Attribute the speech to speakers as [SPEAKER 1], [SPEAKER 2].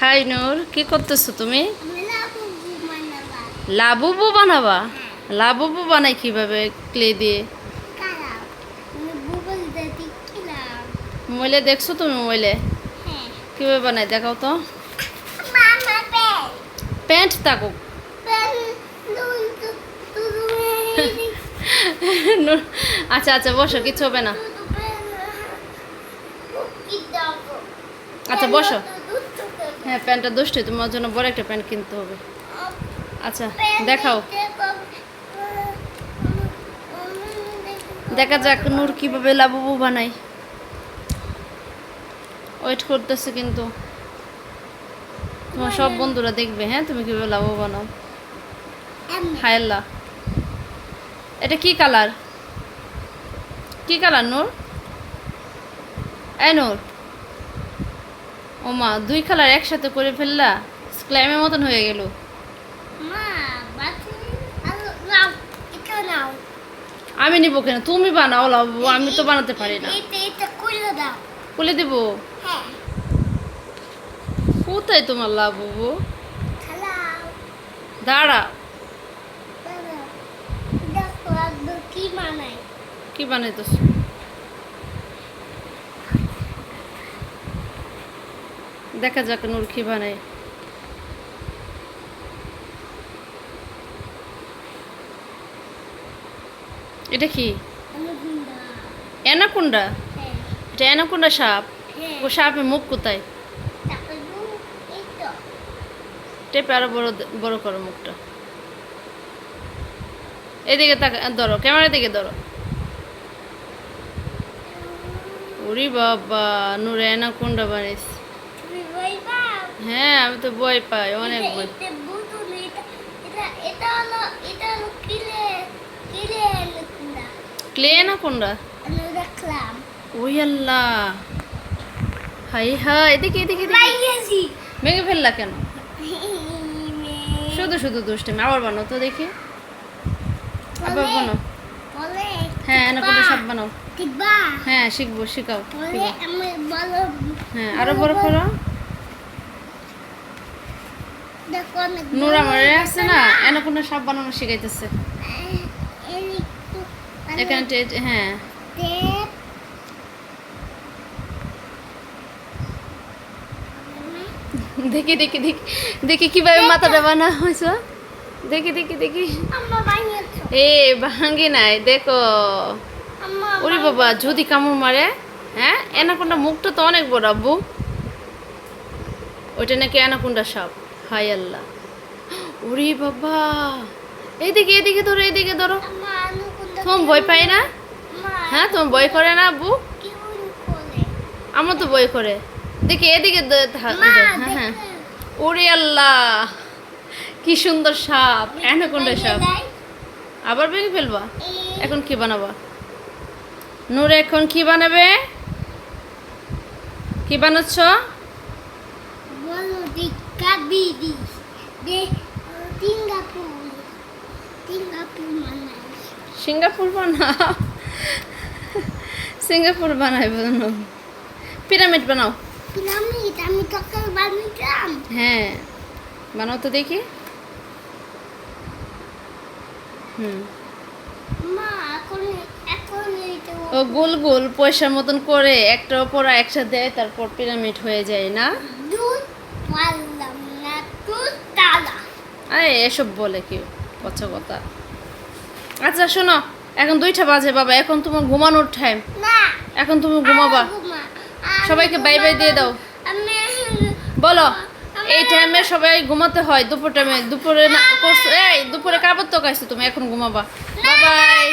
[SPEAKER 1] High নূর, কি করতেছো তুমি?
[SPEAKER 2] আমি লাবুবু বানাবা।
[SPEAKER 1] লাবুবু বানাবা?
[SPEAKER 2] হ্যাঁ।
[SPEAKER 1] লাবুবু বানাই কিভাবে ক্লে দিয়ে?
[SPEAKER 2] কালাও। আমি গুগল দিয়ে দেখছিলাম।
[SPEAKER 1] মোবাইলে দেখছো তুমি? মোবাইলে
[SPEAKER 2] হ্যাঁ।
[SPEAKER 1] কিভাবে বানাই দেখাও তো।
[SPEAKER 2] মামা পেন।
[SPEAKER 1] প্যান্ট থাকুক।
[SPEAKER 2] পেন দুন তু তু
[SPEAKER 1] নূর, আচ্ছা আচ্ছা বসো, কিচ্ছু হবে না। আচ্ছা বসো। হ্যাঁ, প্যান্টটা দুষ্টই, তোমার জন্য বড় একটা প্যান্ট কিনতে হবে। আচ্ছা দেখাও, দেখা যাক নূর কিভাবে লাবুবু বানাই। ওয়েট করতেছে কিন্তু তোমার সব বন্ধুরা দেখবে। হ্যাঁ, তুমি কিভাবে লাবুবু বানাও। হায় আল্লাহ, এটা কি কালার? কি কালার নূর? এই নূর, ও মা, দুই কালার একসাথে করে ফেললা, স্লাইমের মতন হয়ে গেল।
[SPEAKER 2] মা বাতি আলো নাও এটা নাও
[SPEAKER 1] আমি নিব কেন? তুমি বানাও লাবুবু, আমি তো বানাতে পারি না।
[SPEAKER 2] এটা খুলে দাও।
[SPEAKER 1] খুলে দিব?
[SPEAKER 2] হ্যাঁ।
[SPEAKER 1] কোথায় তোমার লাবুবু?
[SPEAKER 2] খালাও।
[SPEAKER 1] দাঁড়া,
[SPEAKER 2] দেখো একদম কি বানাই।
[SPEAKER 1] কি বানাইতেছ? দেখা যাক নূর কি বানায়। এটা কি?
[SPEAKER 2] অনুগুন্ডা।
[SPEAKER 1] অ্যানাকোন্ডা?
[SPEAKER 2] হ্যাঁ।
[SPEAKER 1] এটা অ্যানাকোন্ডা সাপ?
[SPEAKER 2] হ্যাঁ।
[SPEAKER 1] ও সাপের মুখ কোথায়?
[SPEAKER 2] তারপর এই তো
[SPEAKER 1] টেপে আরো বড় বড় করো মুখটা। এদিকে তাকা, ধরো, ক্যামেরার দিকে ধরো। ওরে বাবা, নূর অ্যানাকোন্ডা বানাইছে।
[SPEAKER 2] তুমি বই পাও।
[SPEAKER 1] হ্যাঁ, আমি তো ভয় পাই, অনেক ভয়।
[SPEAKER 2] এটা বুতুল এটা এটা এটা হলো কিলে কিলে অনুগুন্ডা।
[SPEAKER 1] Clay anaconda?
[SPEAKER 2] আমি দেখলাম।
[SPEAKER 1] ওই আল্লাহ, হাই হাই, এদিকে এদিকে এদিকে।
[SPEAKER 2] পাইয়েছি।
[SPEAKER 1] ভেঙে ফেললা কেন? শুধু শুধু দুষ্টামি। আবার বানাও তো দেখি, আবার বানাও।
[SPEAKER 2] বলে
[SPEAKER 1] হ্যাঁ, অ্যানাকোন্ডা সাপ বানাও।
[SPEAKER 2] ঠিকবা।
[SPEAKER 1] হ্যাঁ, শিখবো, শিখাও।
[SPEAKER 2] বলে আমি বলো।
[SPEAKER 1] হ্যাঁ, আরো বড় করো।
[SPEAKER 2] দেখো আমি
[SPEAKER 1] নূর আমার আছে না, অ্যানাকোন্ডা সাপ বানানো শিখাইতেছে। এখানে হ্যাঁ,
[SPEAKER 2] টেপ
[SPEAKER 1] দেখি দেখি দেখি দেখি কিভাবে মাথাটা বানা হয়েছে। দেখি দেখি দেখি।
[SPEAKER 2] আম্মা বানিয়েছো।
[SPEAKER 1] এ ভাঙ্গি নাই, দেখো।
[SPEAKER 2] আম্মা
[SPEAKER 1] ওরে বাবা, যদি কামড় মারে। হ্যাঁ, অ্যানাকোন্ডা মুখটা তো অনেক বড় আব্বু। ওইটা নাকি অ্যানাকোন্ডা সাপ। হাই আল্লাহ, ওরে বাবা, এইদিকে এদিকে ধরো, এইদিকে ধরো।
[SPEAKER 2] আম্মা অনুগুন্ডা
[SPEAKER 1] তোমার ভয় পাই না?
[SPEAKER 2] মা
[SPEAKER 1] হ্যাঁ, তোমার ভয় করে না আব্বু?
[SPEAKER 2] কি করে
[SPEAKER 1] আমার তো ভয় করে। দেখি এদিকে
[SPEAKER 2] মা
[SPEAKER 1] হ্যাঁ হ্যাঁ। ওরে আল্লাহ, কি সুন্দর সাপ, অ্যানাকোন্ডা সাপ। আবার ভেঙে ফেলবা? এখন কি বানাবা নূর? এখন কি বানাবে? কি বানাচ্ছ?
[SPEAKER 2] বলো কাবিদি দে সিঙ্গাপুর সিঙ্গাপুর মানাই
[SPEAKER 1] সিঙ্গাপুর বানাও। সিঙ্গাপুর বানাই বানাও। পিরামিড বানাও।
[SPEAKER 2] পিরামিড আমি তোকে বানিয়েছিলাম।
[SPEAKER 1] হ্যাঁ, বানাও তো দেখি। হুম,
[SPEAKER 2] মা এখন এখন এইটা
[SPEAKER 1] ও গোল গোল পয়সার মতন করে একটা ওপর একসাথে দেয়, তারপর পিরামিড হয়ে যায় না?
[SPEAKER 2] দুধ পারলাম না দুধ তালা।
[SPEAKER 1] আরে এসব বলে কি পচা কথা। আচ্ছা শোনো, এখন 2টা বাজে বাবা, এখন তোমার ঘুমানোর টাইম।
[SPEAKER 2] না
[SPEAKER 1] এখন তুমি ঘুমাবা। সবাইকে বাই বাই দিয়ে দাও।
[SPEAKER 2] আমি
[SPEAKER 1] বলো, এই টাইমে সবাই ঘুমাতে হয়, দুপুর টাইমে। দুপুরে না করছো, এই দুপুরে কাবার তো খাইছো তুমি, এখন ঘুমাবা। Bye bye.